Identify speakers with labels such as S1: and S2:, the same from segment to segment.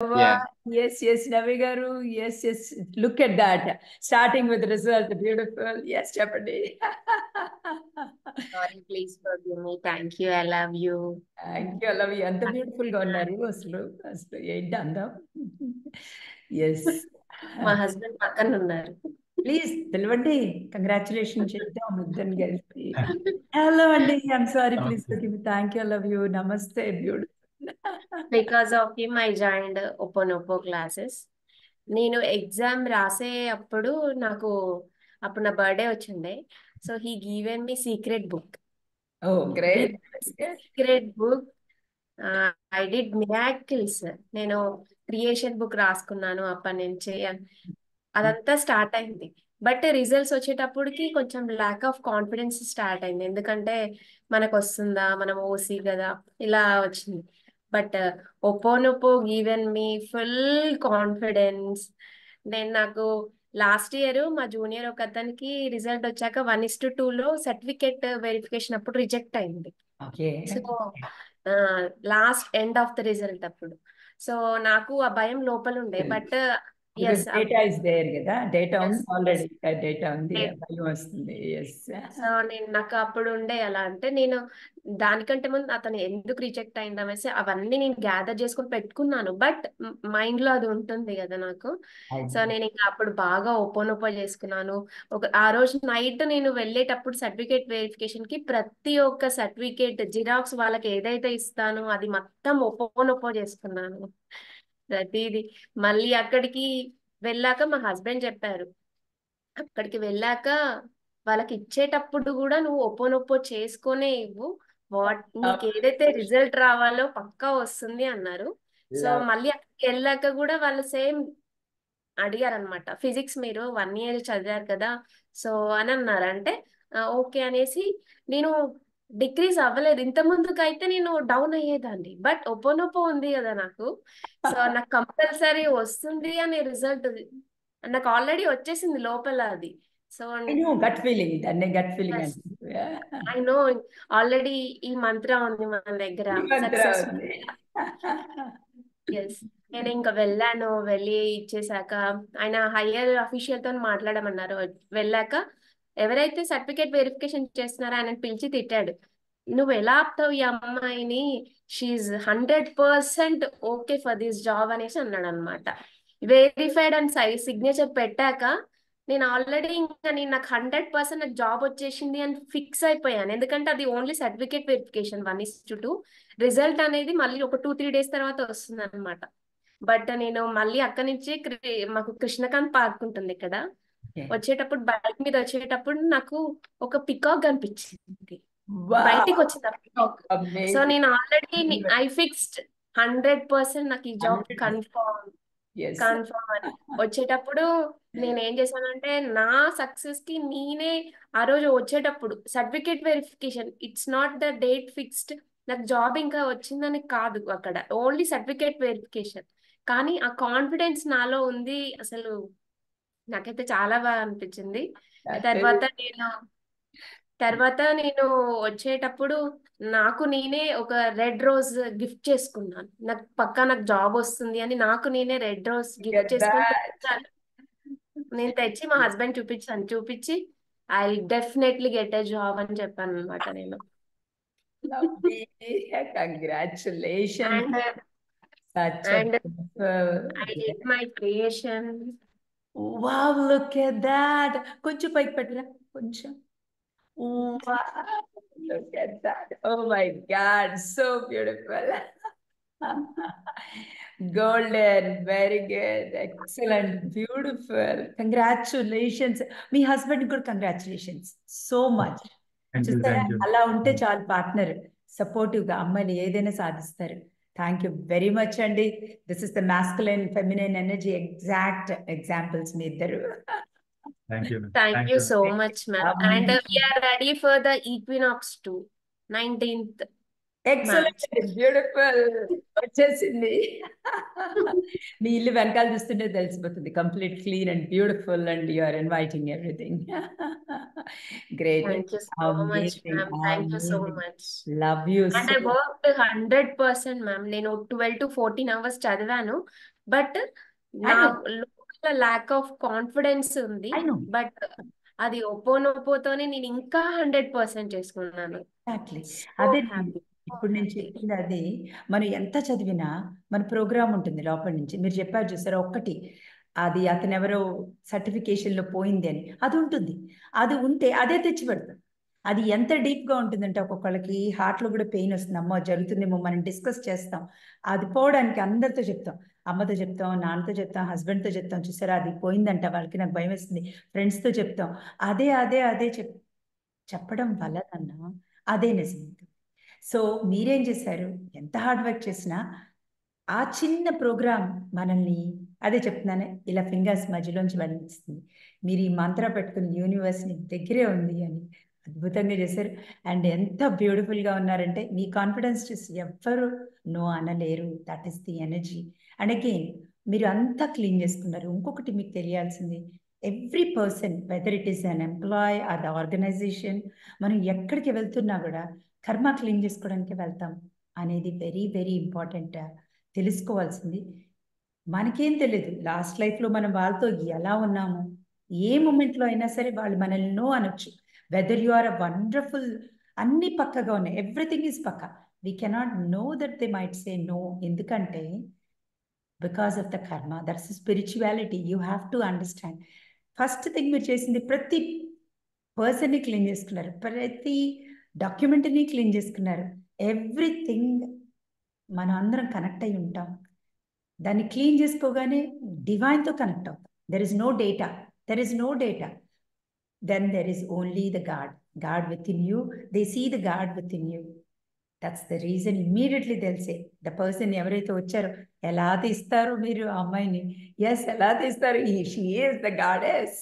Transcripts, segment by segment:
S1: Yeah.
S2: Yes, yes, Navi garu. Yes, yes. Look at that. Starting with result, beautiful. Yes, Jeopardy.
S1: Sorry, please forgive me. Thank you. I love you.
S2: Thank you. I love you. అంత beautiful గా ఉన్నారు అసలు అసలు ఏంటి అందం. Yes
S1: మా husband పక్కన ఉన్నారు.
S2: ప్లీజ్ పిలవండి. కంగ్రాచులేషన్ చేద్దాం ఇద్దరిని కలిపి. హలో అండి. I'm sorry, please forgive me. Thank you. I love you. నమస్తే. Beautiful.
S1: Because of him, I joined Oponopo classes. నేను ఎగ్జామ్ రాసే అప్పుడు అప్పుడు నా బర్త్డే వచ్చిండే. So he given me secret book.
S2: Oh great.
S1: Secret book. I did miracles. నేను creation book రాసుకున్నాను అప్పటి నుంచి. అదంతా స్టార్ట్ అయింది. బట్ రిజల్ట్స్ వచ్చేటప్పటికి కొంచెం ల్యాక్ ఆఫ్ కాన్ఫిడెన్స్ స్టార్ట్ అయింది. ఎందుకంటే మనకు వస్తుందా, మనం ఓసీ కదా, ఇలా వచ్చింది. But Oponopo given me full confidence. నాకు లాస్ట్ ఇయర్ మా జూనియర్ ఒక అతనికి రిజల్ట్ వచ్చాక 1:2 సర్టిఫికేట్ వెరిఫికేషన్ అప్పుడు రిజెక్ట్ అయింది. So last end of the result అప్పుడు. సో నాకు ఆ భయం లోపల ఉండే. బట్
S2: డేటా ఇస్ దేర్ కదా, డేటా ఉంది ఆల్రెడీ, డేటా ఉంది, భయం వస్తుంది.
S1: సో నాకు అప్పుడు ఉండే ఎలా అంటే, నేను దానికంటే ముందు అతను ఎందుకు రిజెక్ట్ అయిందనేసి అవన్నీ నేను గ్యాదర్ చేసుకుని పెట్టుకున్నాను. బట్ మైండ్ లో అది ఉంటుంది కదా నాకు. సో నేను ఇంకా అప్పుడు బాగా ఓపెన్ చేసుకున్నాను. ఆ రోజు నైట్ నేను వెళ్ళేటప్పుడు సర్టిఫికేట్ వెరిఫికేషన్ కి ప్రతి ఒక్క సర్టిఫికేట్ జిరాక్స్ వాళ్ళకి ఏదైతే ఇస్తానో అది మొత్తం ఓపెన్ చేసుకున్నాను ప్రతిది. మళ్ళీ అక్కడికి వెళ్ళాక మా హస్బెండ్ చెప్పారు, అక్కడికి వెళ్ళాక వాళ్ళకి ఇచ్చేటప్పుడు కూడా నువ్వు ఒప్పో చేసుకునే ఇవ్వు, నీకు ఏదైతే రిజల్ట్ రావాలో పక్కా వస్తుంది అన్నారు. సో మళ్ళీ అక్కడికి వెళ్ళాక కూడా వాళ్ళు సేమ్ అడిగారు అనమాట, ఫిజిక్స్ మీరు 1 year చదివారు కదా సో అని అన్నారు. అంటే ఓకే అనేసి, నేను డిక్రీజ్ అవ్వలేదు. ఇంత ముందుకైతే నేను డౌన్ అయ్యేదాన్ని. బట్ ఒపోనొపో ఉంది కదా నాకు, సో నాకు కంపల్సరీ వస్తుంది అనే రిజల్ట్ నాకు ఆల్రెడీ వచ్చేసింది లోపల అది. సో
S2: గట్ ఫీలింగ్, దాన్ని గట్ ఫీలింగ్ అంటే
S1: ఐ నో ఆల్రెడీ ఈ మంత్రం ఉంది మన దగ్గర, సక్సెస్. ఎస్, నేను ఇంకా వెళ్ళాను. వెళ్ళి ఇచ్చేసాక ఆయన హయ్యర్ అఫీషియల్ తో మాట్లాడమన్నారు. వెళ్ళాక ఎవరైతే సర్టిఫికేట్ వెరిఫికేషన్ చేస్తున్నారో ఆయన పిలిచి తిట్టాడు, నువ్వు ఎలా ఆపుతావు ఈ అమ్మాయిని, she 100% okay for this job అనేసి అన్నాడు అనమాట. వెరిఫైడ్ అండ్ సిగ్నేచర్ పెట్టాక నేను ఆల్రెడీ ఇంకా నాకు 100% నాకు జాబ్ వచ్చేసింది అని ఫిక్స్ అయిపోయాను. ఎందుకంటే అది ఓన్లీ సర్టిఫికేట్ వెరిఫికేషన్ 1:2. రిజల్ట్ అనేది మళ్ళీ ఒక 2-3 days తర్వాత వస్తుంది అనమాట. బట్ నేను మళ్ళీ అక్కడి నుంచి మాకు కృష్ణకాంత్ పార్క్ ఉంటుంది ఇక్కడ, వచ్చేటప్పుడు బైక్ మీద వచ్చేటప్పుడు నాకు ఒక పికాక్ కనిపించింది, బయటికి వచ్చింది ఆ పికాక్. సో నేను ఆల్రెడీ ఐ ఫిక్స్డ్ 100% నాకు ఈ జాబ్ కన్ఫర్మ్ అని. వచ్చేటప్పుడు నేను ఏం చేశానంటే, నా సక్సెస్ కి నేనే ఆ రోజు వచ్చేటప్పుడు certificate verification, it's not the date fixed, నాకు జాబ్ ఇంకా వచ్చిందని కాదు, అక్కడ ఓన్లీ సర్టిఫికేట్ వెరిఫికేషన్. కానీ ఆ కాన్ఫిడెన్స్ నాలో ఉంది. అసలు నాకైతే చాలా బాగా అనిపించింది. తర్వాత నేను వచ్చేటప్పుడు నాకు నేనే ఒక రెడ్ రోజ్ గిఫ్ట్ చేసుకున్నాను. నాకు జాబ్ వస్తుంది అని నాకు నేనే రెడ్ రోజ్ గిఫ్ట్ చేసుకుని నేను తెచ్చి మా హస్బెండ్ చూపించి I definitely get a job అని చెప్పాను అనమాట నేను.
S2: Congratulation.
S1: And I did my creation.
S2: Wow, look at that. కొంచెం పైకి పెట్టరా కొంచెం. Wow, look at that. Oh my God, so beautiful. Golden, very good, excellent, beautiful. Congratulations. Me husband కూడా congratulations so much. చూస్తారా, అలా ఉంటే చాలు పార్ట్నర్, సపోర్టివ్ గా అమ్మాయిలు ఏదైనా సాధిస్తారు. థ్యాంక్ యూ వెరీ మచ్ అండి. This is the masculine feminine energy exact examples మీ ఇద్దరు.
S1: Thank you so much, ma'am. And we are ready for the equinox too, 19th.
S2: Excellent, beautiful. వచ్చేసింది. మీ ఇల్లు వెనకాల చూస్తుంటే తెలిసిపోతుంది, complete clean and beautiful, and you are inviting everything. Great.
S1: Thank you so much,
S2: Amazing.
S1: ma'am. Thank you so
S2: Amazing.
S1: much.
S2: Love you
S1: And
S2: so
S1: I worked 100%, ma'am. నేను 12 to 14 hours చదివాను, but
S2: I
S1: నా
S2: know.
S1: లోపల lack of confidence ఉంది.
S2: I know.
S1: But అది ఒప్పోతోనే నేను ఇంకా 100% చేసుకున్నాను.
S2: Exactly.
S1: So
S2: అదే
S1: హ్యాపీ, సో
S2: ఇప్పుడు నేను
S1: హ్యాపీ.
S2: చెప్పింది అదే. మనం ఎంత చదివినా మన ప్రోగ్రామ్ ఉంటుంది లోపల నుంచి. మీరు చెప్పారు చూసారా ఒక్కటి, అది అతను ఎవరో సర్టిఫికేషన్లో పోయింది అని, అది ఉంటుంది. అది ఉంటే అదే తెచ్చి పెడతాం. అది ఎంత డీప్గా ఉంటుందంటే ఒక్కొక్కళ్ళకి హార్ట్లో కూడా పెయిన్ వస్తుంది. అమ్మో జరుగుతుందేమో, మనం డిస్కస్ చేస్తాం. అది పోవడానికి అందరితో చెప్తాం, అమ్మతో చెప్తాం, నాన్నతో చెప్తాం, హస్బెండ్తో చెప్తాం. చూసారా అది పోయిందంట వాళ్ళకి, నాకు భయం వేస్తుంది, ఫ్రెండ్స్తో చెప్తాం. అదే అదే అదే చెప్పడం వలన అదే నిజం. సో మీరేం చేశారు, ఎంత హార్డ్ వర్క్ చేసినా ఆ చిన్న ప్రోగ్రామ్ మనల్ని, అదే చెప్తున్నాను, ఇలా ఫింగర్స్ మధ్యలోంచి వెళ్ళిస్తుంది. మీరు ఈ మంత్ర పెట్టుకుని యూనివర్స్ని దగ్గరే ఉంది అని అద్భుతంగా చేశారు. అండ్ ఎంత బ్యూటిఫుల్గా ఉన్నారంటే మీ కాన్ఫిడెన్స్ చూసి ఎవ్వరు నో అనలేరు. That is the energy. And again మీరు అంతా క్లీన్ చేసుకున్నారు. ఇంకొకటి మీకు తెలియాల్సింది, every person whether it is an employee or the organisation, మనం ఎక్కడికి వెళ్తున్నా కూడా కర్మ క్లీన్ చేసుకోవడానికి వెళ్తాం అనేది వెరీ వెరీ ఇంపార్టెంట్. తెలుసుకోవాల్సింది. మనకేం తెలియదు లాస్ట్ లైఫ్లో మనం వాళ్ళతో ఎలా ఉన్నాము, ఏ మూమెంట్లో అయినా సరే వాళ్ళు మనల్ని నో అనొచ్చు. Whether you are a wonderful, అన్ని పక్కగా ఉన్నాయి, ఎవ్రీథింగ్ ఈజ్ పక్క. We cannot know that they might say no. ఎందుకంటే because of the karma. That's spirituality. You have to understand. First thing మీరు చేసింది, ప్రతి పర్సన్ని క్లీన్ చేసుకున్నారు, ప్రతి డాక్యుమెంట్ని క్లీన్ చేసుకున్నారు. ఎవ్రీథింగ్ మనం అందరం కనెక్ట్ అయి ఉంటాం. దాన్ని క్లీన్ చేసుకోగానే డివైన్తో కనెక్ట్ అవుతాం. There is no data, there is no data. Then there is only the God within you. They see the God within you. That's the reason. Immediately తెలిసే the person ఎవరైతే వచ్చారో, ఎలా తీస్తారో మీరు ఆ అమ్మాయిని, yes ఎలా తీస్తారు, she is the goddess.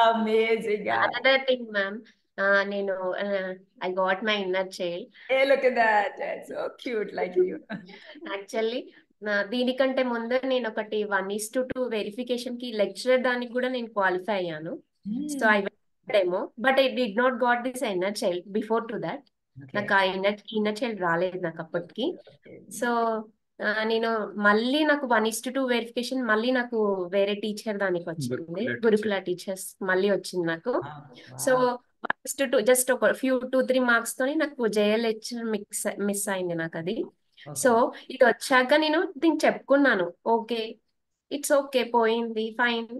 S2: Amazing.
S1: Another thing, ma'am, నేను I got my inner child.
S2: Hey, look at that. That's so cute, like you.
S1: Actually దీనికంటే ముందు నేను ఒకటి 1:2 వెరిఫికేషన్ కి లెక్చరర్ దానికి కూడా నేను క్వాలిఫై అయ్యాను. So I demo, but I did not got this inner child before to that. నాకు ఆ ఇన్నర్ చైల్డ్ రాలేదు నాకు అప్పటికి. సో నేను మళ్ళీ నాకు 1:2 వెరిఫికేషన్ మళ్ళీ నాకు వేరే టీచర్ దానికి వచ్చింది, గురుకుల టీచర్స్ మళ్ళీ వచ్చింది నాకు. సో 1:2 జస్ట్ ఒక 2-3 మార్క్స్ తోని నాకు జేఎల్హెచ్ మిస్ అయింది నాకు అది. సో ఇది వచ్చాక నేను దీనికి చెప్పుకున్నాను, ఓకే ఇట్స్ ఓకే, పోయింది, ఫైన్.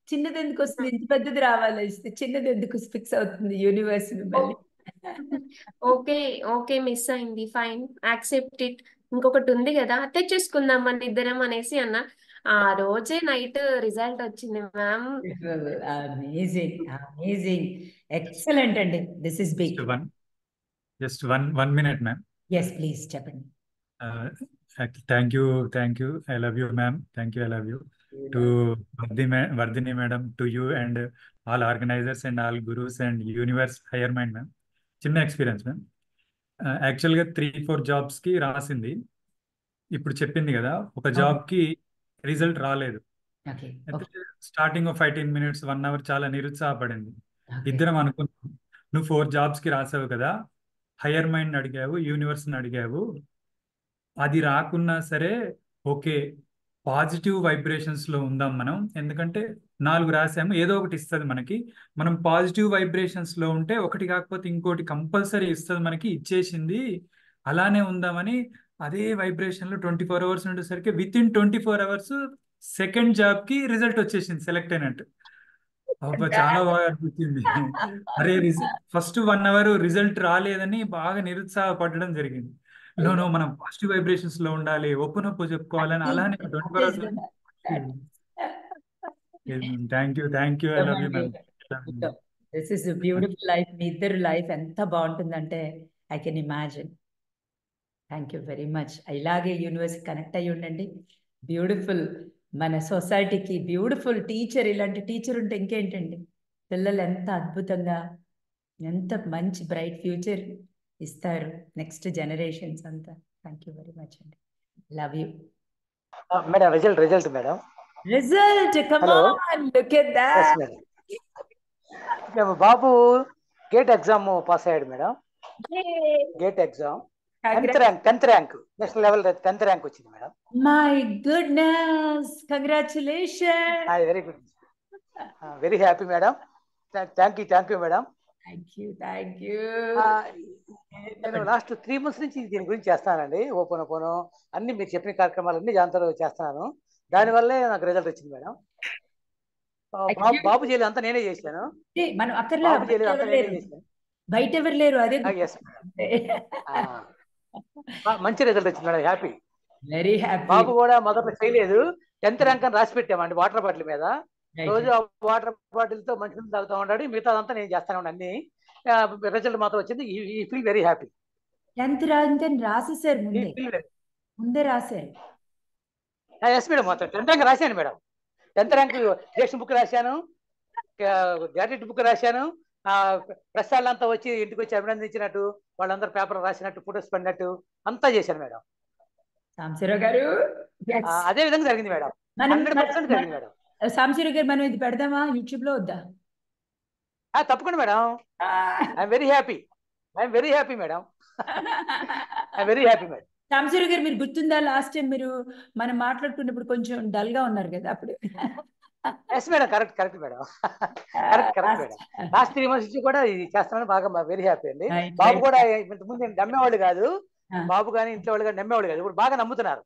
S2: చిన్నది ఎందుకు వస్తుంది, ఇంత పెద్దది రావాలి, చిన్నది ఎందుకు ఫిక్స్ అవుతుంది యూనివర్స్ మిమ్మల్ని.
S1: ఓకే ఓకే మిస్ అయింది, ఫైన్, యాక్సెప్ట్ ఇట్, ఇంకొకటి ఉంది కదా తెచ్చేసుకుందాం మన ఇద్దరం అనేసి అన్న. ఆ రోజే నైట్ రిజల్ట్ వచ్చింది మ్యామ్.
S2: అమేజింగ్, అమేజింగ్, ఎక్సలెంట్ అండి. This is big.
S3: Just one minute, ma'am.
S2: Yes, please, చెప్పండి.
S3: Thank you. I love you, ma'am. Thank you. I love you. To Vardhini madam, to you and all organizers and all gurus and universe higher mind, ma'am. చిన్న experience ma'am. యాక్చువల్గా 3-4 జాబ్స్కి రాసింది. ఇప్పుడు చెప్పింది కదా, ఒక జాబ్కి రిజల్ట్ రాలేదు. స్టార్టింగ్ 15 minutes 1 hour చాలా నిరుత్సాహపడింది. ఇద్దరం అనుకున్నాం, నువ్వు 4 జాబ్స్కి రాసావు కదా, హయ్యర్ మైండ్ అడిగావు, యూనివర్స్ని అడిగావు, అది రాకున్నా సరే ఓకే, పాజిటివ్ వైబ్రేషన్స్లో ఉందాం మనం. ఎందుకంటే 4 రాసాము, ఏదో ఒకటి ఇస్తుంది మనకి. మనం పాజిటివ్ వైబ్రేషన్స్లో ఉంటే ఒకటి కాకపోతే ఇంకోటి కంపల్సరీ ఇస్తుంది మనకి. ఇచ్చేసింది, అలానే ఉందామని అదే వైబ్రేషన్లో 24 hours ఉండేసరికి విత్ ఇన్ 24 hours సెకండ్ జాబ్కి రిజల్ట్ వచ్చేసింది, సెలెక్ట్ అయినట్టు. చాలా బాగా అనిపించింది. అరే ఫస్ట్ 1 hour రిజల్ట్ రాలేదని బాగా నిరుత్సాహపడడం జరిగింది. నో మనం పాజిటివ్ వైబ్రేషన్స్ లో ఉండాలి, ఓపెన్ అప్ చెప్పుకోవాలని అలానే 24 hours. Thank you. I love you ma'am.
S2: This is beautiful life. మీ ఇద్దరు లైఫ్ ఎంత బాగుంటుందంటే I can imagine. Thank you very much. ఇలాగే యూనివర్స్ కనెక్ట్ అయ్యి ఉండండి. బ్యూటిఫుల్, మన సొసైటీకి బ్యూటిఫుల్ టీచర్. ఇలాంటి టీచర్ ఉంటే ఇంకేంటండి, పిల్లలు ఎంత అద్భుతంగా, ఎంత మంచి బ్రైట్ ఫ్యూచర్ ఇస్తారు నెక్స్ట్ జనరేషన్స్ అంతా. థ్యాంక్ యూ వెరీ మచ్ అండి. Love you
S4: madam. Result madam.
S2: Result come
S4: hello
S2: on look at
S4: is
S2: that.
S4: Madam. మేము బాబు గేట్ ఎగ్జామ్ పాస్ అయ్యాడు madam. GATE exam 10th rank national level 10th rank వచ్చింది madam.
S2: My goodness, congratulation.
S4: Very good, very happy madam. Thank you madam.
S2: Thank you.
S4: నేను last 3 months నుంచి దీని గురించి చేస్తానండి. Open అన్ని మీరు చెప్పిన కార్యక్రమాలన్నీ దాంతో చేస్తున్నాను. దానివల్లే నాకు రిజల్ట్ వచ్చింది మేడం. బాబు చేయలేదు అంతా నేనే చేశాను.
S2: మనం అక్కర్లే,
S4: బాబు చేయలేదు అంతా నేనే చేశాను.
S2: బయట ఎవరు లేరు. అదే
S4: మంచి రిజల్ట్ వచ్చింది మేడం. Happy,
S2: very happy.
S4: బాబు కూడా మొదట్లో చేయలేదు. 10th ర్యాంక్ అని రాసి పెట్టామండి వాటర్ బాటిల్ మీద. రోజు ఆ వాటర్ బాటిల్ తో మంచి తాగుతూ ఉన్నాడు. మిగతాదంతా నేను చేస్తాను అన్ని. రిజల్ట్ మాత్రం వచ్చింది. ఈ feel very happy.
S2: 10th rank అని రాసేసారు, ముందే రాశారు.
S4: ఎస్ మేడం, మొత్తం 10th ర్యాంక్ రాశాను madam. 10th rank creation book రాశాను, గ్రాడ్యుయేట్ బుక్ రాశాను. ప్రెస్ వాళ్ళంతా వచ్చి ఇంటికి వచ్చి అభినందించినట్టు, వాళ్ళందరూ పేపర్ రాసినట్టు, ఫోటోస్ పడినట్టు అంతా చేశాను మేడం.
S2: సాంబశివరావు గారు,
S4: అదే విధంగా జరిగింది మేడం. 100% జరిగింది మేడం.
S2: సాంబశివరావు గారు, మనం ఇది పెడదామా యూట్యూబ్ లో? వద్దా?
S4: తప్పకుండా madam. I'm very happy madam. I'm very happy madam.
S2: Sambasivarao గారు, మీరు గుర్తుందా లాస్ట్ టైం మనం మాట్లాడుకున్నప్పుడు కొంచెం డల్ గా ఉన్నారు కదా అప్పుడు?
S4: Yes madam, correct madam. Correct madam. Last 3 months నుంచి కూడా ఇది చేస్తున్నాను. బాగా వెరీ హ్యాపీ అండి. బాబు కూడా ఇంతకుముందు నమ్మేవాళ్ళు కాదు, బాబు కానీ ఇంట్లో వాళ్ళు కానీ నమ్మేవాళ్ళు కాదు. ఇప్పుడు బాగా నమ్ముతున్నారు.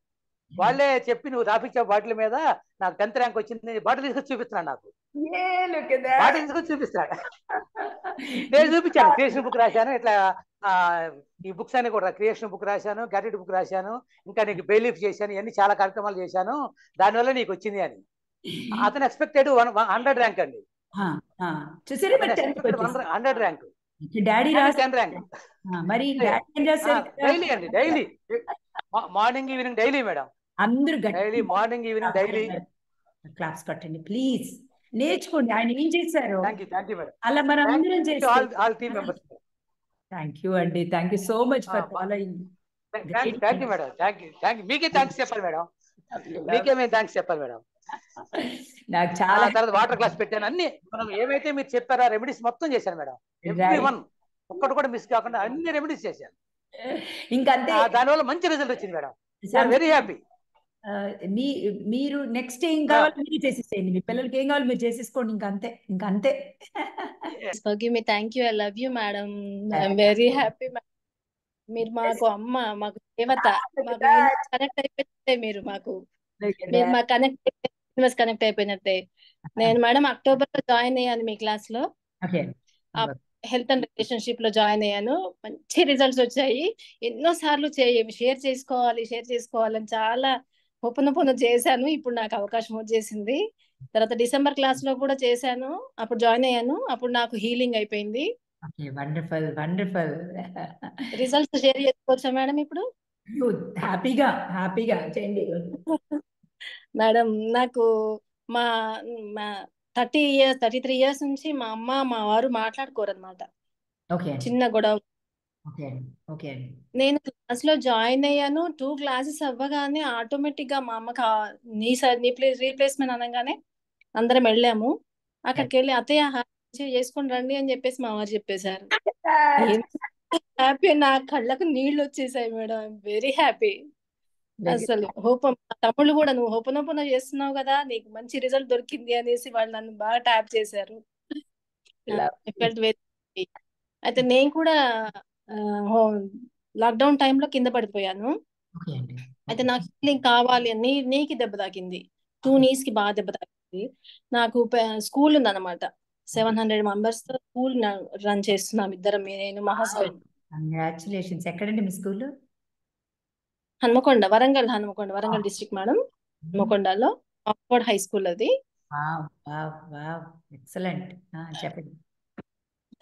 S4: వాళ్ళే చెప్పి నువ్వు రాపించావు బాటిల్ మీద, నాకు 10th ర్యాంక్ వచ్చింది. బాటిల్ తీసుకొచ్చి చూపిస్తున్నాడు. నాకు బాటిల్ తీసుకొచ్చి చూపిస్తున్నాడు. నేను చూపించాను. క్రియేషన్ బుక్ రాశాను. ఇట్లా ఈ బుక్స్ అన్ని కూడా క్రియేషన్ బుక్ రాశాను, గ్రాడ్యుయేట్ బుక్ రాశాను, ఇంకా నీకు బెయిలీఫ్ చేశాను, ఇవన్నీ చాలా కార్యక్రమాలు చేశాను, దానివల్ల నీకు వచ్చింది అని. అతను ఎక్స్పెక్టెడ్ 100 ర్యాంక్ అండి. 100 ర్యాంక్.
S2: Daddy
S4: 10 rank.
S2: మరి
S4: డైలీ అండి, daily morning evening daily madam.
S2: అందరూ
S4: daily morning evening daily
S2: claps కొట్టండి ప్లీజ్. నేర్చుకోండి ఆయన ఏం చేశారు.
S4: Thank you madam.
S2: అలా మనం అందరం చేస్తాం.
S4: All team members.
S2: Thank you అండి. Thank you so much for following.
S4: Thank you madam. Thank you. మీకే థ్యాంక్స్ చెప్పాలి మేడం. మీకే మేము థ్యాంక్స్ చెప్పాలి మేడం.
S2: నాకు చాలా
S4: తర్వాత వాటర్ క్లాస్ పెట్టాను. అన్ని మనం ఏమైతే మీరు చెప్పారో రెమెడీస్ మొత్తం చేశాను మేడం. ఎవ్రీవన్ ఒక్కటి కూడా మిస్ కాకుండా అన్ని రెమెడీస్ చేశాను.
S2: ఇంకంతే,
S4: దానివల్ల మంచి రిజల్ట్ వచ్చింది మేడం. Very happy.
S2: మీరు నెక్స్ట్ ఏం కావాలి మీరు చేసేసేయండి. మీ పిల్లలకి ఏం కావాలి మీరు చేసేసుకోండి. ఇంకంతే.
S5: Forgive me. Thank you. I love you, madam. I'm very happy. మీరు మాకు అమ్మ, మాకు దేవత, మాకు కనెక్ట్ అయిపోయినట్టే. మీరు మాకు కనెక్ట్ అయిపోయినట్టే. నేను మేడం అక్టోబర్ లో జాయిన్ అయ్యాను మీ క్లాస్ లో. హెల్త్ అండ్ రిలేషన్షిప్ లో జాయిన్ అయ్యాను. మంచి రిజల్ట్స్ వచ్చాయి. ఎన్నో సార్లు షేర్ చేసుకోవాలని చాలా ఓపెన్ చేశాను. ఇప్పుడు నాకు అవకాశం వచ్చేసింది. తర్వాత డిసెంబర్ క్లాస్ లో కూడా చేశాను. అప్పుడు జాయిన్ అయ్యాను. అప్పుడు నాకు హీలింగ్ అయిపోయింది.
S2: వండర్ఫుల్.
S5: రిజల్ట్స్ షేర్ చేసుకోవచ్చా మేడం? ఇప్పుడు
S2: హ్యాపీగా చేయండి
S5: మేడం. నాకు మా 33 years నుంచి మా అమ్మ మా వారు మాట్లాడుకోరు అనమాట. చిన్న గొడవ. నేను క్లాస్ లో జాయిన్ అయ్యాను. 2 classes అవ్వగానే ఆటోమేటిక్ గా మా అమ్మకి నీ రీప్లేస్మెంట్ అనగానే అందరం వెళ్ళాము. అక్కడికి వెళ్ళి అత్తయ్య చేసుకుని రండి అని చెప్పేసి మా వారు చెప్పేశారు. హ్యాపీ. నా కళ్ళకు నీళ్ళు వచ్చేసాయి మేడం. I'm very happy. అసలు తమ్ముళ్ళు కూడా నువ్వు హోపనోపన చేస్తున్నావు కదా, నీకు మంచి రిజల్ట్ దొరికింది అనేసి వాళ్ళు నన్ను బాగా ట్యాప్ చేశారు. అయితే నేను కూడా లాక్డౌన్ టైంలో కింద పడిపోయాను. అయితే నాకు హీలింగ్ కావాలి అని నీకి దెబ్బ తాకింది. 2 knees కి బాగా దెబ్బ తాకింది. నాకు స్కూల్ ఉందన్నమాట. 700 members తో స్కూల్ రన్ చేస్తున్నాం ఇద్దరం, నేను మా హస్బెండ్.
S2: కంగ్రాచులేషన్స్. ఎక్కడండి మీ school?
S5: Hanmakonda, Warangal district madam. హన్మకొండలో ఆక్స్ఫర్డ్ హై స్కూల్ అది.
S2: ఎక్సలెంట్. చెప్పండి.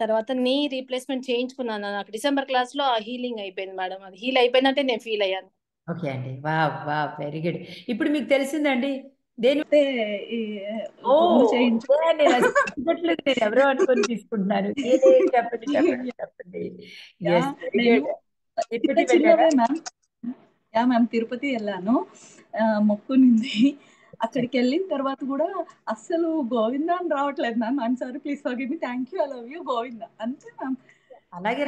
S5: తర్వాత నీ రీప్లేస్మెంట్ చేయించుకున్నాను. నాకు డిసెంబర్ క్లాస్ లో ఆ హీలింగ్ అయిపోయింది మేడం. అది హీల్ అయిపోయినట్టే నేను ఫీల్ అయ్యాను.
S2: ఓకే అండి. Very good. ఇప్పుడు మీకు తెలిసిందండి నేను ఎవరో అనుకొని తీసుకుంటున్నాను. చెప్పండి.
S6: మ్యామ్ తిరుపతి వెళ్ళాను. మొక్కునింది. అక్కడికి వెళ్ళిన తర్వాత కూడా అస్సలు గోవిందా అని రావట్లేదు ma'am. I'm sorry, please forgive me, thank you, I love you, Govinda అంతే మ్యామ్.
S2: అలాగే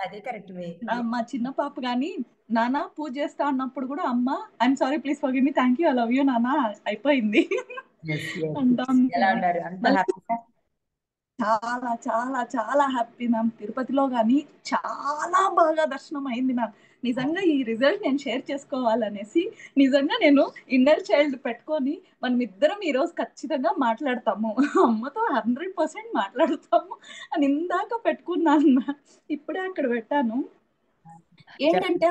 S2: అదే కరెక్ట్ వే.
S6: మా చిన్న పాప కానీ నాన్న పూజ చేస్తా అన్నప్పుడు కూడా అమ్మ I'm sorry, please forgive me, thank you, I love you నాన్న అయిపోయింది
S2: ఎలా ఉన్నారు? అంత హ్యాపీగా?
S6: చాలా చాలా చాలా హ్యాపీ మ్యామ్. తిరుపతిలో కానీ చాలా బాగా దర్శనం అయింది మ్యామ్. నిజంగా ఈ రిజల్ట్ నేను షేర్ చేసుకోవాలనేసి నిజంగా నేను ఇన్నర్ చైల్డ్ పెట్టుకొని మనం ఇద్దరం ఈరోజు ఖచ్చితంగా మాట్లాడతాము, అమ్మతో 100% మాట్లాడతాము అని ఇందాక పెట్టుకున్నాను మ్యామ్. ఇప్పుడే అక్కడ పెట్టాను. ఏంటంటే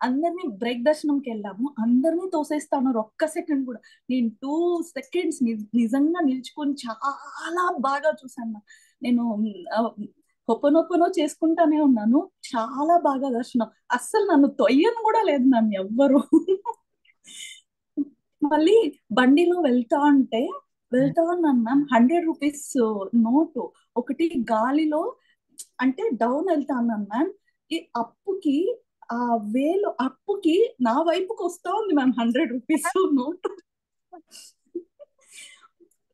S6: అందరినీ బ్రేక్ దర్శనంకి వెళ్ళాము, అందరినీ తోసేస్తాను ఒక్క సెకండ్ కూడా. నేను 2 seconds నిజంగా నిల్చుకొని చాలా బాగా చూసాను. నేను హొప్పనొప్పనో చేసుకుంటానే ఉన్నాను, చాలా బాగా దర్శనం. అస్సలు నన్ను తొయ్యను కూడా లేదు మ్యామ్ ఎవ్వరు. మళ్ళీ బండిలో వెళ్తా ఉన్నాను మ్యామ్. 100 rupees నోటు ఒకటి గాలిలో అంటే డౌన్ వెళ్తా ఉన్నాను మ్యామ్. ఈ అప్పుకి ఆ వేలు అప్పుకి నా వైపుకి వస్తా ఉంది మ్యామ్ 100 rupees నోటు.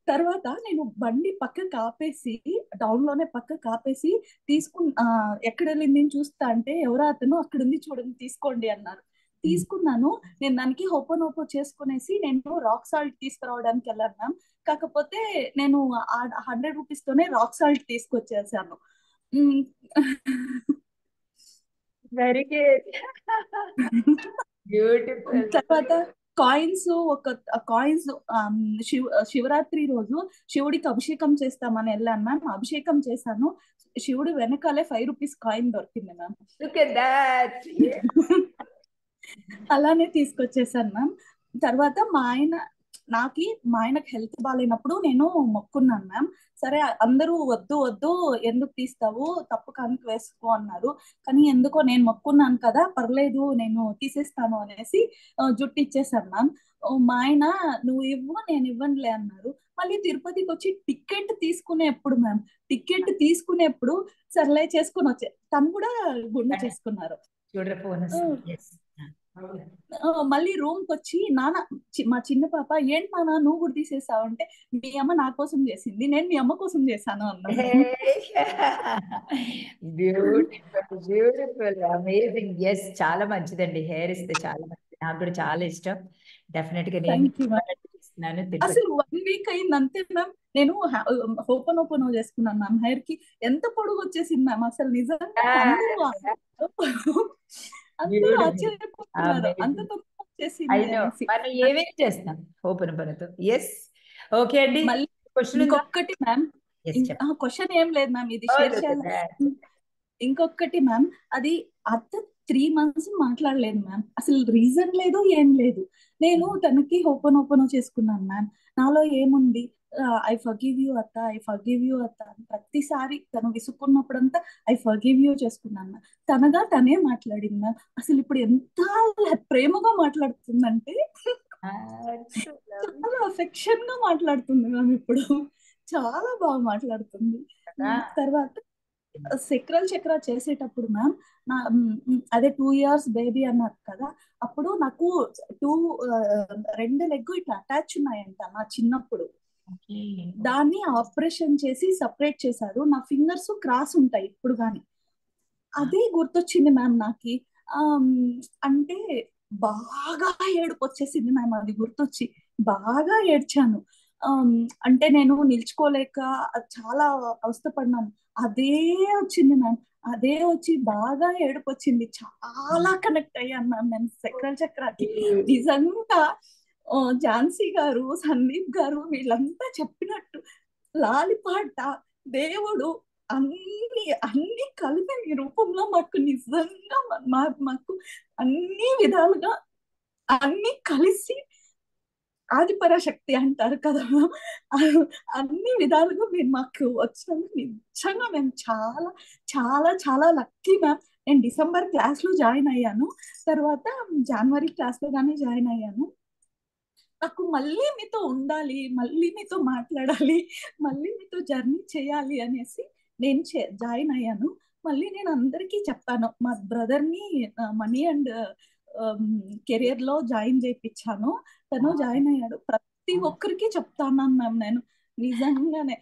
S6: తర్వాత నేను బండి పక్కకు ఆపేసి డౌన్ లోనే పక్కకు ఆపేసి ఎక్కడ వెళ్ళింది చూస్తా అంటే ఎవరో అతను అక్కడ ఉంది చూడండి తీసుకోండి అన్నారు. తీసుకున్నాను. నేను దానికి ఓపెన్ చేసుకునేసి నేను రాక్ సాల్ట్ తీసుకురావడానికి వెళ్ళాను మ్యామ్. కాకపోతే నేను 100 rupees తోనే రాక్ సాల్ట్ తీసుకొచ్చేసాను.
S2: Very good, beautiful.
S6: తర్వాత కాయిన్స్ శివరాత్రి రోజు శివుడికి అభిషేకం చేస్తామని వెళ్ళాను మ్యామ్. అభిషేకం చేశాను. శివుడు వెనకాలే 5 rupees కాయిన్ దొరికింది మ్యామ్. అలానే తీసుకొచ్చేసాను మ్యామ్. తర్వాత మా ఆయనకి హెల్త్ బాగాలేనప్పుడు నేను మొక్కున్నాను మ్యామ్. సరే అందరూ వద్దు ఎందుకు తీస్తావు, తప్పు కనుక వేసుకో అన్నారు. కానీ ఎందుకో నేను మొక్కున్నాను కదా, పర్లేదు నేను తీసేస్తాను అనేసి జుట్టు ఇచ్చేసాను మ్యామ్. మా ఆయన నువ్వు ఇవ్వు నేను ఇవ్వనులే అన్నారు. మళ్ళీ తిరుపతికి వచ్చి టికెట్ తీసుకునేప్పుడు సర్లే చేసుకుని వచ్చే తను కూడా గుండె చేసుకున్నారు. మళ్ళీ రూమ్ కి వచ్చి మా చిన్న పాప ఏంటి నాన్న నువ్వు కూడా తీసేసావు అంటే మీ అమ్మ నా కోసం చేసింది, నేను మీ అమ్మ కోసం చేశాను అన్నాను.
S2: Beautiful, amazing. ఎస్, చాలా మంచిదండి. హెయిర్ ఇస్తే చాలా మంచిది. నాకు కూడా చాలా ఇష్టం. డెఫినెట్ గా నేను అసలు
S6: 1 week అయింది అంతే మ్యామ్. నేను ఓపెన్ చేసుకున్నాను మ్యామ్. హెయిర్ కి ఎంత పొడుగు వచ్చేసింది మ్యామ్. అసలు నిజంగా అందరూ ఆశ్చర్యపోతున్నారు అంత తొందరగా వచ్చేసింది.
S2: మనం ఏమేం చేస్తాం ఓపెన్ పనితో. ఎస్, ఓకే అండి.
S6: మళ్ళీ ఇంకొకటి మ్యామ్, క్వశ్చన్ ఏం లేదు మ్యామ్, ఇది షేర్ చేయాలి. ఇంకొకటి మ్యామ్, అది 3 months మాట్లాడలేదు మ్యామ్. అసలు రీజన్ లేదు ఏం లేదు. నేను తనకి ఓపెన్ చేసుకున్నాను మ్యామ్. నాలో ఏముంది, ఐ ఫర్గివ్ యూ అత్త, ఐ ఫర్గివ్ యూ అత్త అని ప్రతిసారి తను విసుక్కున్నప్పుడంతా ఐ ఫర్గివ్ యూ చేసుకున్నాను. తనే మాట్లాడింది మ్యామ్. అసలు ఇప్పుడు ఎంత ప్రేమగా మాట్లాడుతుందంటే చాలా అఫెక్షన్ గా మాట్లాడుతుంది మ్యామ్. ఇప్పుడు చాలా బాగా మాట్లాడుతుంది. తర్వాత చక్ర చేసేటప్పుడు మ్యామ్ అదే 2 years బేబీ అన్నారు కదా, అప్పుడు నాకు 2 లెగ్ ఇట్లా అటాచ్ ఉన్నాయంట నా చిన్నప్పుడు. దాన్ని ఆపరేషన్ చేసి సపరేట్ చేశారు. నా ఫింగర్స్ క్రాస్ ఉంటాయి ఇప్పుడు గాని. అదే గుర్తొచ్చింది మ్యామ్ నాకి. అంటే బాగా ఏడుపు వచ్చేసింది మ్యామ్. అది గుర్తొచ్చి బాగా ఏడ్చాను. అంటే నేను నిల్చుకోలేక చాలా అవస్థపడినాను. అదే వచ్చింది మ్యామ్. అదే వచ్చి బాగా ఏడుపు వచ్చింది. చాలా కనెక్ట్ అయ్యాను మ్యామ్ నేను చక్రాకి. నిజంగా ఝాన్సీ గారు, సందీప్ గారు వీళ్ళంతా చెప్పినట్టు లాలిపాట దేవుడు అన్ని కలిపి ఈ రూపంలో మాకు నిజంగా మాకు అన్ని విధాలుగా అన్ని కలిసి ఆదిపరాశక్తి అంటారు కదా, అన్ని విధాలుగా మీరు మాకు వచ్చినందుకు నిజంగా మేము చాలా చాలా చాలా లక్కీ మ్యామ్. నేను డిసెంబర్ క్లాస్ లో జాయిన్ అయ్యాను, తర్వాత జనవరి క్లాస్ లో గానీ జాయిన్ అయ్యాను. నాకు మళ్ళీ మీతో ఉండాలి, మళ్ళీ మీతో మాట్లాడాలి, మళ్ళీ మీతో జర్నీ చేయాలి అనేసి నేను జాయిన్ అయ్యాను. మళ్ళీ నేను అందరికీ చెప్పాను, మా బ్రదర్ని మనీ అండ్ కెరియర్ లో జాయిన్ చేయించాను. తను జాయిన్ అయ్యాడు. ప్రతి ఒక్కరికి చెప్తాను మ్యామ్ నేను, నిజంగానే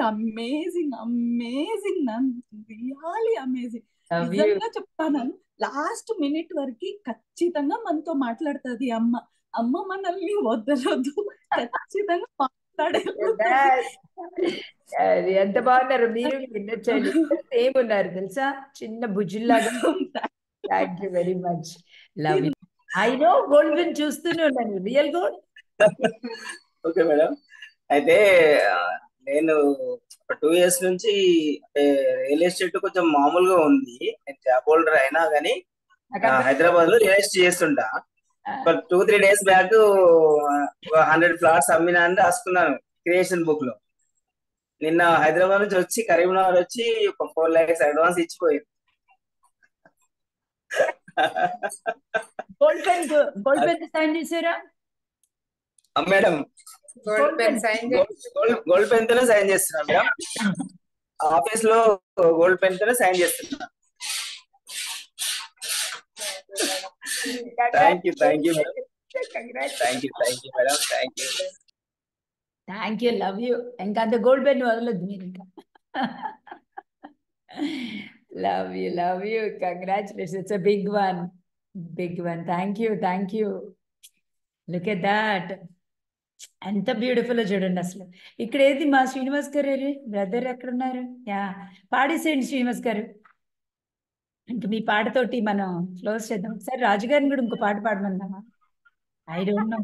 S6: amazing amazing ma'am, really amazing. నిజంగా చెప్తాను, లాస్ట్ మినిట్ వరకు ఖచ్చితంగా మనతో మాట్లాడుతుంది అమ్మ. అమ్మ మనల్ని వదలదు, ఖచ్చితంగా మాట్లాడే.
S2: ఎంత బాగున్నారు మీరు, వినొచ్చండి. సేమ్ ఉన్నారు తెలుసా, చిన్న బుజ్జుల్లాగా. Thank you very much, love you. I know gold win చూస్తూనే ఉన్నాను, రియల్ గోల్డ్.
S7: Okay madam. అయితే నేను 2 years నుంచి రియల్ ఎస్టేట్ కొంచెం మామూలుగా ఉంది. నేను జాబ్ హోల్డర్ అయినా కానీ హైదరాబాద్ లో రియల్ ఎస్టేట్ చేస్తుంటా. 2-3 days బ్యాక్ 100 plots అమ్మినా అని రాసుకున్నాను క్రియేషన్ బుక్ లో. నిన్న హైదరాబాద్ నుంచి వచ్చి కరీంనగర్ వచ్చి ఒక 4 lakhs అడ్వాన్స్ ఇచ్చిపోయింది.
S2: గోల్డ్ పెన్ సైన్ చేశారా
S7: madam?
S2: Gold pen sign
S7: gold pen తోనే సైన్ చేస్తున్నా మేడం. ఆఫీస్ లో గోల్డ్ పెన్ తోనే సైన్ చేస్తున్నా. Thank you madam. Thank you madam.
S2: Thank you, love you. ఇంకా అంత గోల్డ్ పెన్ వదలొద్దు మీరు ఇంకా. Love you. Congratulations, it's a big one. Thank you. Look at that, ఎంత బ్యూటిఫుల్ చూడండి అసలు. ఇక్కడ ఏది మా శ్రీనివాస్ గారు, బ్రదర్ ఎక్కడున్నారు? యా, పాడేసేయండి శ్రీనివాస్ గారు. ఇంకా మీ పాటతోటి మనం క్లోజ్ చేద్దాం. ఒకసారి రాజుగారిని కూడా ఇంకో పాట పాడమందామా? ఐ డోంట్ నో,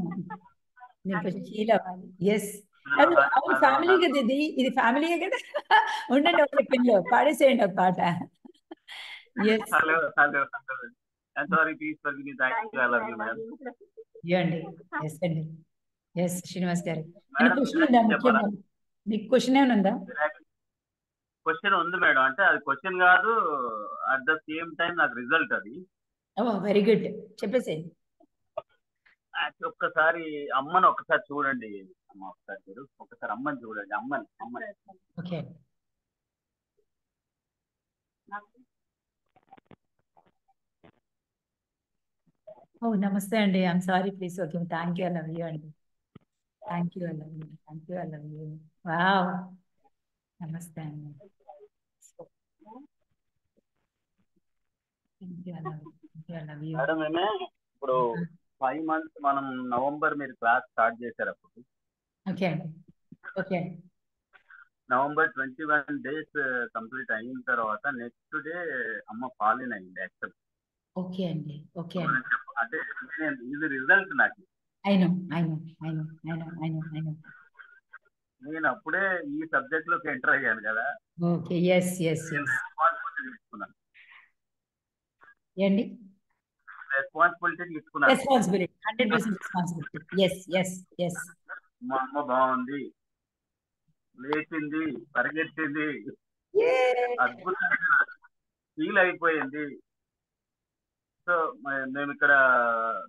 S2: నేను కొంచెం ఫీల్ అవ్వాలి. ఎస్, అవును ఫ్యామిలీ కదా, ఇది ఫ్యామిలీయే కదా. ఉండండి ఒక పిల్ల, పాడేసేయండి ఒక పాట. ఎస్ అండి. ఎస్ శ్రీనివాస్ గారు, క్వశ్చన్ ఉందా? ముఖ్యంగా మీకు క్వశ్చన్ ఏమైనా ఉందా?
S8: క్వశ్చన్ ఉంది మేడం. అంటే అది క్వశ్చన్ కాదు, అట్ ద సేమ్ టైం నాకు రిజల్ట్ అది.
S2: వెరీ గుడ్, చెప్పేసి.
S8: ఒక్కసారి అమ్మని ఒకసారి చూడండి అమ్మ, ఒకసారి అమ్మని చూడండి. అమ్మని
S2: ఓకే. నమస్తే అండి. I'm sorry, please. Okay, thank you, I love you అండి. Thank you, I love you. Wow, నమస్తే అండి.
S8: మేడం మేమే ఇప్పుడు 5 months మనం నవంబర్ మీరు క్లాస్ స్టార్ట్ చేశారు అప్పుడు.
S2: ఓకే.
S8: నవంబర్ 21 days కంప్లీట్ అయిన తర్వాత నెక్స్ట్ డే అమ్మ ఫాలిన్ అయింది యాక్చువల్.
S2: ఓకే అండి. ఓకే,
S8: అంటే ఇది రిజల్ట్ నాకు.
S2: I know.
S8: నేను అప్పుడే ఈ సబ్జెక్ట్ లోకి ఎంటర్ అయ్యాను కదా.
S2: ఓకే, ఎస్
S8: తీసుకున్నాను
S2: ఏంటి,
S8: రెస్పాన్సిబిలిటీ తీసుకున్నాను.
S2: 100% రెస్పాన్సిబిలిటీ. ఎస్.
S8: మా అమ్మ బాగుంది, లేచింది, పరిగెత్తింది, అద్భుతంగా ఫీల్ అయిపోయింది. సో మేము ఇక్కడ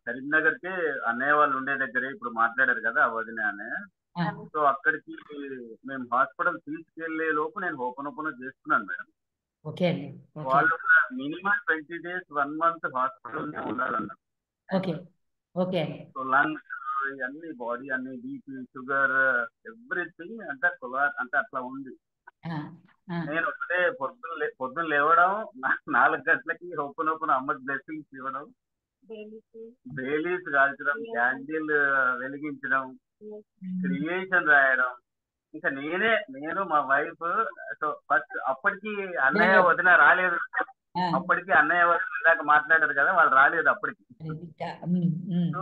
S8: కరీంనగర్ కి అన్నయ్య వాళ్ళు ఉండే దగ్గరే ఇప్పుడు మాట్లాడారు కదా వదిన అన్నయ్య. సో అక్కడికి మేము హాస్పిటల్ తీసుకెళ్లే లోపు నేను ఓపెన్ చేస్తున్నాను మేడం. వాళ్ళు మినిమం 20 days 1 month హాస్పిటల్ ఉండాలన్నారు. సో లంగ్స్ ఇవన్నీ, బాడీ అన్ని, బీపీ, షుగర్, ఎవ్రీథింగ్ అంటే అట్లా ఉంది. నేను ఒకటే పొద్దున్న లేవడం 4 గంటలకి ఓపెన్ అమ్మకి బ్లెస్సింగ్స్ ఇవ్వడం, బేలీస్ కాల్చడం, క్యాండిల్ వెలిగించడం, క్రియేషన్ రాయడం. ఇంకా నేను మా వైఫ్. సో ఫస్ట్ అప్పటికి అన్నయ్య వదిన రాలేదు. అప్పటికి అన్నయ్య వదిన దాకా మాట్లాడారు కదా, వాళ్ళు రాలేదు అప్పటికి. సో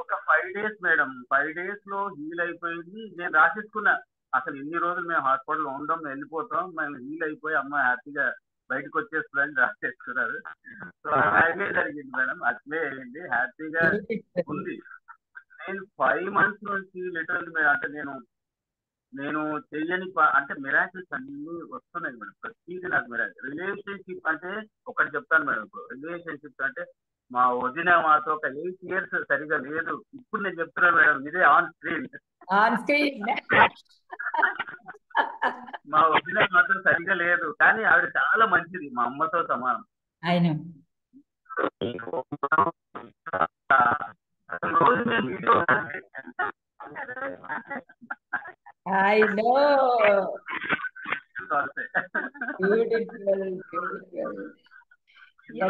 S8: ఒక 5 days మేడం, 5 days లో హీల్ అయిపోయింది. నేను రాసేసుకున్నా, అసలు ఇన్ని రోజులు మేము హాస్పిటల్లో ఉండం, వెళ్ళిపోతాం, మేము హీల్ అయిపోయి అమ్మ హ్యాపీగా బయటకు వచ్చేస్తుందని రాసేసుకున్నారు. సో అలాగే జరిగింది మేడం, అట్లే అయింది, హ్యాపీగా ఉంది. నేను 5 months నుంచి లిటరల్ అంటే నేను చెయ్యని అంటే మిరాకిల్స్ అన్ని వస్తున్నాయి మేడం. ప్రతిదీ నాకు మిరాకిల్. రిలేషన్షిప్ అంటే ఒకటి చెప్తాను మేడం. ఇప్పుడు రిలేషన్షిప్ అంటే మా వదిన మాతో ఒక 8 years సరిగా లేదు. ఇప్పుడు నేను చెప్తున్నాను మేడం, ఇదే ఆన్ స్క్రీన్. మా వదిన మాతో సరిగా లేదు, కానీ ఆవిడ చాలా మంచిది, మా అమ్మతో సమానం. రోజు నేను video
S2: I know. Beautiful, beautiful.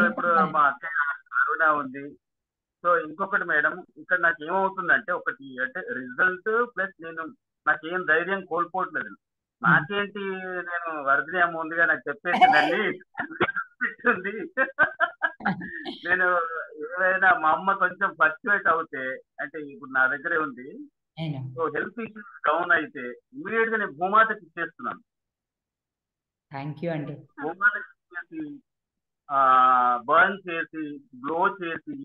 S8: ఇప్పుడు మా అక్కయ్య అరుణ ఉంది. సో ఇంకొకటి మేడం, ఇక్కడ నాకు ఏమవుతుందంటే ఒకటి అంటే రిజల్ట్ ప్లస్ నాకేం ధైర్యం కోల్పోవట్లేదు. నాకేంటి, నేను వర్ధిని అమ్మ ఉందిగా నాకు చెప్పేసిందండి నేను ఏదైనా మా అమ్మ కొంచెం ఫ్లక్చువేట్ అవుతే, అంటే ఇప్పుడు నా దగ్గరే ఉంది, సో హెల్త్ ఇష్యూస్ డౌన్ అయితే ఇమీడియట్ గా నేను భూమాతకి ఇచ్చేస్తున్నాను.
S2: థ్యాంక్ యూ అండి.
S8: భూమాతకి ఇచ్చేసి బర్న్ చేసి గ్లో చేసి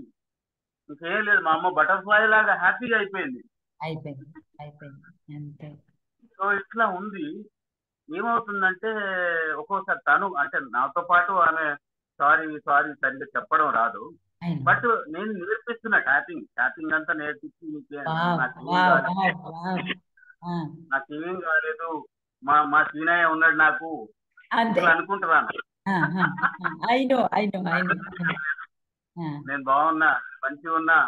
S8: ఇంకేం లేదు, మా అమ్మ బటర్ఫ్లై లాగా హ్యాపీగా అయిపోయింది.
S2: అంతే.
S8: సో ఇట్లా ఉంది. ఏమవుతుందంటే ఒక్కోసారి తను అంటే నాతో పాటు ఆమె సారీ సరిగ్గా చెప్పడం రాదు, బట్ నేను నేర్పిస్తున్నా ట్యాపింగ్ అంతా నేర్పించి నాకేం కాలేదు, మా సీనయ్య ఉన్నాడు నాకు అనుకుంటున్నాను. నేను బాగున్నా, మంచిగా ఉన్నా,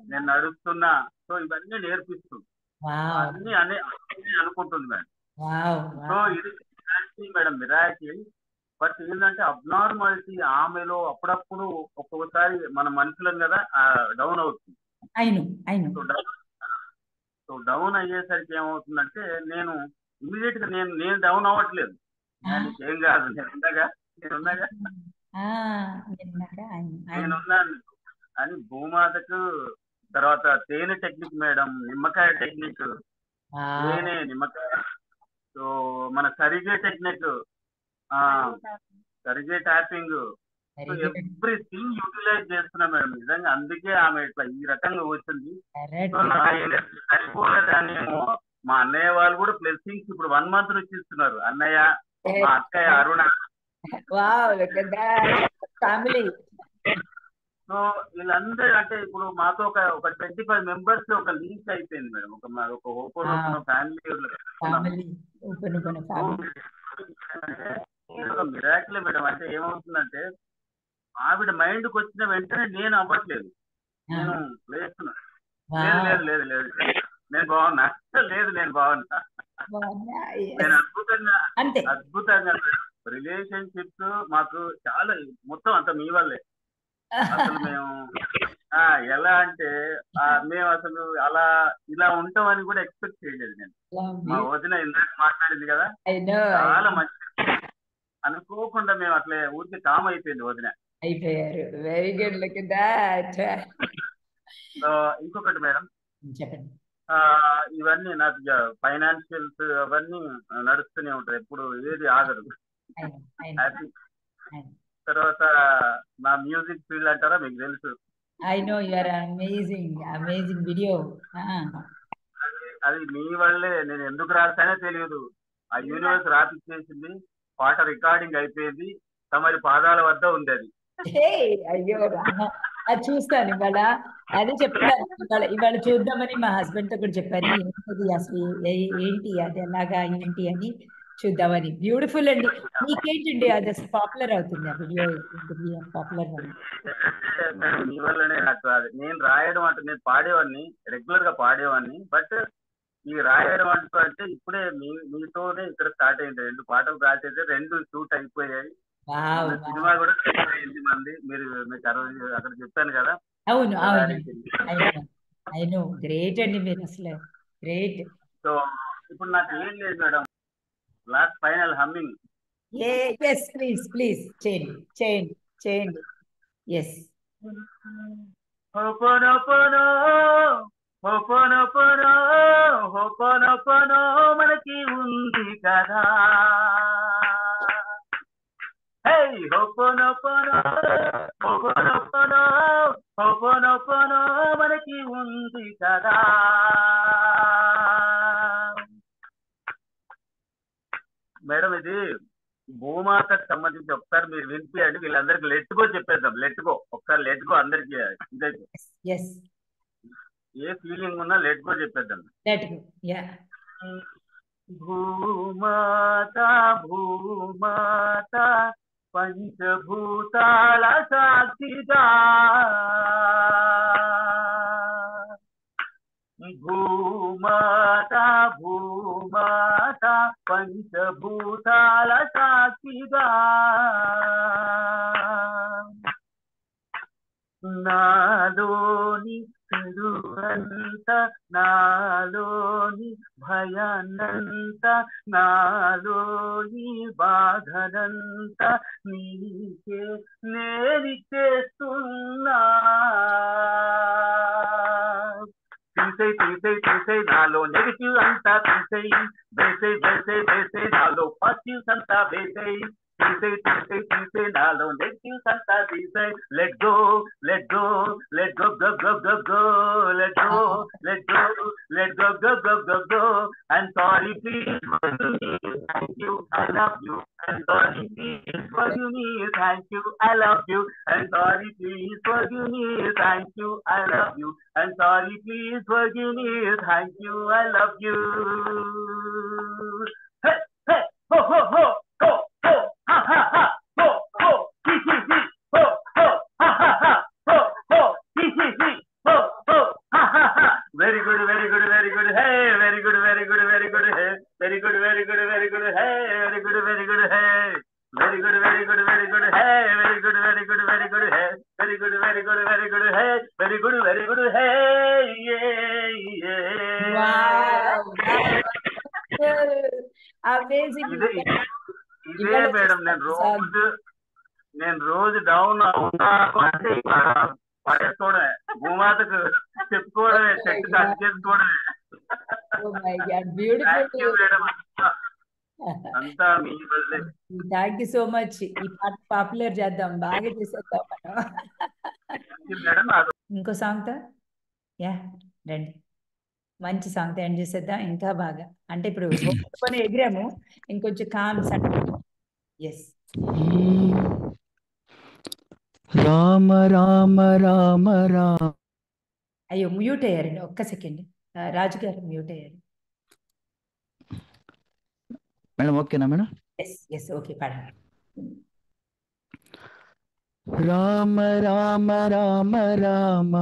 S8: నేను నడుస్తున్నా. సో ఇవన్నీ నేర్పిస్తూ అన్ని అనుకుంటుంది మేడం. సో ఇది మేడం మిరాకిల్. బట్ ఏంటంటే అబ్నార్మాలిటీ ఆమెలో అప్పుడప్పుడు ఒక్కొక్కసారి మన మనుషులం కదా డౌన్ అవుతుంది. సో డౌన్ అయ్యేసరికి ఏమవుతుందంటే నేను ఇమీడియట్ గా నేను డౌన్ అవ్వట్లేదు. ఏం కాదు, నేనున్నాగా నేనున్నాను అని భూమాతకు. తర్వాత తేనె టెక్నిక్ మేడం, నిమ్మకాయ టెక్నిక్, తేనె నిమ్మకాయ. సో మన సరిగే టెక్నిక్, సరిగే ట్యాపింగ్, సో ఎవ్రీథింగ్ యూటిలైజ్ చేస్తున్నా మేడం. నిజంగా అందుకే ఆమె ఇట్లా ఈ రకంగా వచ్చింది. మా అన్నయ్య వాళ్ళు కూడా బ్లెస్సింగ్స్ ఇప్పుడు 1 month నుంచి ఇస్తున్నారు. అన్నయ్య, మా అక్కయ్య అరుణ. సో వీళ్ళందరూ అంటే ఇప్పుడు మాతో ఒక 25 members ఒక లింక్ అయిపోయింది మేడం. ఒక హోపోనోపోనో ఫ్యామిలీ మిరాకిల్ మేడం. అంటే ఏమవుతుందంటే ఆవిడ మైండ్కి వచ్చిన వెంటనే నేను అవ్వట్లేదు, నేను లేస్తున్నా. లేదు నేను బాగున్నా, లేదు నేను బాగున్నా. నేను అద్భుతంగా రిలేషన్షిప్స్ మాకు చాలా మొత్తం అంత మీ వల్లే. అసలు మేము ఎలా అంటే మేము అసలు ఇలా ఉంటామని కూడా ఎక్స్పెక్ట్ చేయలేదు. నేను మా వదిన ఇందాక మాట్లాడింది కదా, చాలా మంచి అనుకోకుండా మేము అట్లే ఊరికి కామ్ అయిపోయింది వదిన.
S2: అయిపోయారు. Very good, look at that.
S8: ఇంకొకటి మేడం,
S2: చెప్పండి.
S8: ఇవన్నీ నాకు ఫైనాన్షియల్స్ అవన్నీ నడుస్తూనే ఉంటాయి, ఎప్పుడు ఏది ఆగదు. తర్వాత నా మ్యూజిక్ ఫీల్డ్ అంటారా, మీకు తెలుసు.
S2: I know you are amazing video.
S8: అది మీ వల్లే. నేను ఎందుకు రాస్తానో తెలియదు, ఆ యూనివర్స్ రాపిచ్చేసింది. పాట రికార్డింగ్ అయిపోయింది, తమరి పాదాల వద్ద ఉంది అది.
S2: అయ్యో అది చూస్తాను ఇవాళ. అదే చెప్తాను ఇవాళ చూద్దామని మా హస్బెండ్ తో కూడా చెప్పాను. అసలు ఏంటి అది ఎలాగా ఏంటి అని చూద్దామని. బ్యూటిఫుల్ అండి. మీకేంటండి అది అసలు పాపులర్ అవుతుంది ఆ వీడియో, పాపులర్
S8: మీ వల్లనే నాకు నేను రాయడం అంటే నేను పాడేవాడిని, రెగ్యులర్ గా పాడేవాడిని. బట్ ఈ రాయడం అంటే ఇప్పుడే మీతోనే ఇక్కడ స్టార్ట్ అయింది. 2 పాటలు రాసేది, 2 షూట్ అయిపోయాయి. సినిమా కూడా 8 మంది మీరు మీకు అక్కడ చెప్పాను కదా.
S2: అవును గ్రేట్ అండి మీరు, అసలు గ్రేట్.
S8: సో ఇప్పుడు నాకు ఏం లేదు madam, last final humming.
S2: yes please చేయండి. yes
S8: హోపోనోపోనో హోపోనోపోనో హోపోనోపోనో మనకి ఉంది కదా. హే హోపోనోపోనో హోపోనోపోనో హోపోనోపోనో మనకి ఉంది కదా. మేడం ఇది భూమాతకు సంబంధించి ఒకసారి మీరు వినిపించండి, వీళ్ళందరికి లెట్గో చెప్పేద్దాం. లెట్గో ఒకసారి లెట్గో అందరికి ఇదైతే ఏ ఫీలింగ్ ఉన్నా లెట్గో చెప్పేద్దాం. భూమాత భూమాత పంచభూతాల సాక్షిగా భూమాత భూమాత పంచభూతాల సాక్షిగా నాలోని చెడునంత నాలోని భయాన్నంత నాలోని బాధనంత నీకే నేనిచ్చేస్తున్నా తీసేయ్ నాలో నెగిటివ్ అంతా తీసేయ్ వేసేయ్ నాలో పాజిటివ్స్ అంతా వేసేయ్ తీసేయ్ నాలో నెగిటివ్స్ అంతా తీసేయ్ let go let go I'm sorry please thank you I love you I'm sorry please forgive me thank you I love you I'm sorry please forgive me thank you I love you I'm sorry please forgive me thank you I love you hey hey ho ho ho ho ho ha ha ha ho ho hi hi hi ho ho ha ha ha ho ho hi hi hi ho ho ha ha ha very good hey very good hey very good hey very good hey very good hey very good hey very good hey very good hey very good hey very good hey very good hey very good hey very good hey yeah
S2: wow amazing
S8: ఇదే madam నేను రోజు down అంటే పడేసుకోవడమే భూమాతకు చెప్పుకోవడమే చెట్టు cut చేసుకోవడమే అంతా మీ వల్లే
S2: thank you so much ఈ పాట పాపులర్ చేద్దాం బాగా చేసేద్దాం మనం ఇంకో సాంగ్ తో యా రండి మంచి సాంగ్ తో ఎండ్ చేసేద్దాం ఇంకా బాగా అంటే ఇప్పుడు ఎగిరాము ఇంకొంచెం కామ్స్ అంటే ఎస్
S9: రామ రామ రామ రామ
S2: అయ్యో మ్యూట్ అయ్యారండి ఒక్క సెకండ్ రాజు గారు మ్యూట్ అయ్యారు
S9: మేడం ఓకేనా మేడం
S2: ఎస్ ఎస్ ఓకే పడండి
S9: రామ రామ రామ రామ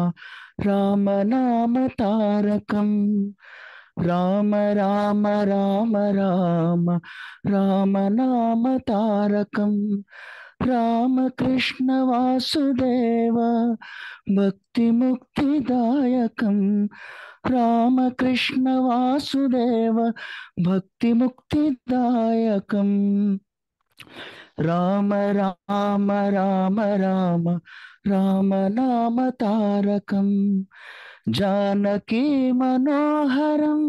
S9: రామ నామ తారకం రామ రామ రామ రామ రామ నామ తారకం రామకృష్ణ వాసుదేవ భక్తి ముక్తిదాయకం రామకృష్ణ వాసుదేవ భక్తి ముక్తిదాయకం రామ రామ రామ రామ రామ నామ తారకం జానకి మనోహరం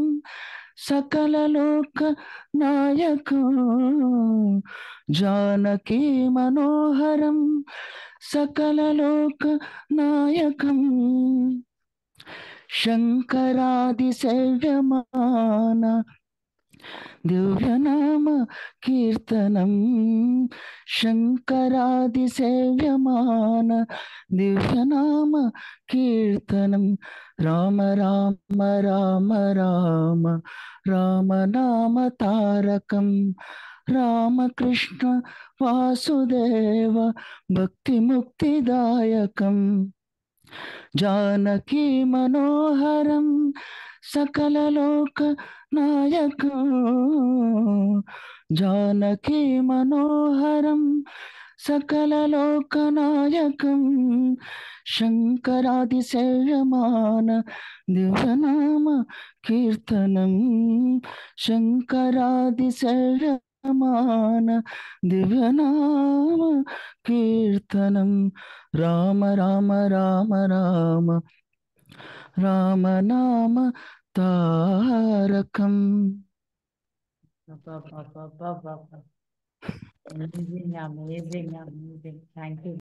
S9: సకల లోక నాయకం జానకి మనోహరం సకల లోక నాయకం శంకరాది సేవ్యమాన దివ్యనామ కీర్తనం శంకరాది సేవ్యమాన దివ్యనామ కీర్తనం రామ రామ రామ రామ రామ నామ తారకం రామకృష్ణ వాసుదేవ భక్తి ముక్తిదాయకం జానకి మనోహరం సకల లోక నాయకం జానకి మనోహరం సకల లోక నాయకం శంకరాది సేవ్యమాన దివ్యనామ కీర్తనం శంకరాది సేవ్యమాన దివ్యనామ కీర్తనం రామ రామ రామ రామ రామ నామ తారకం
S2: amazing థ్యాంక్ యూ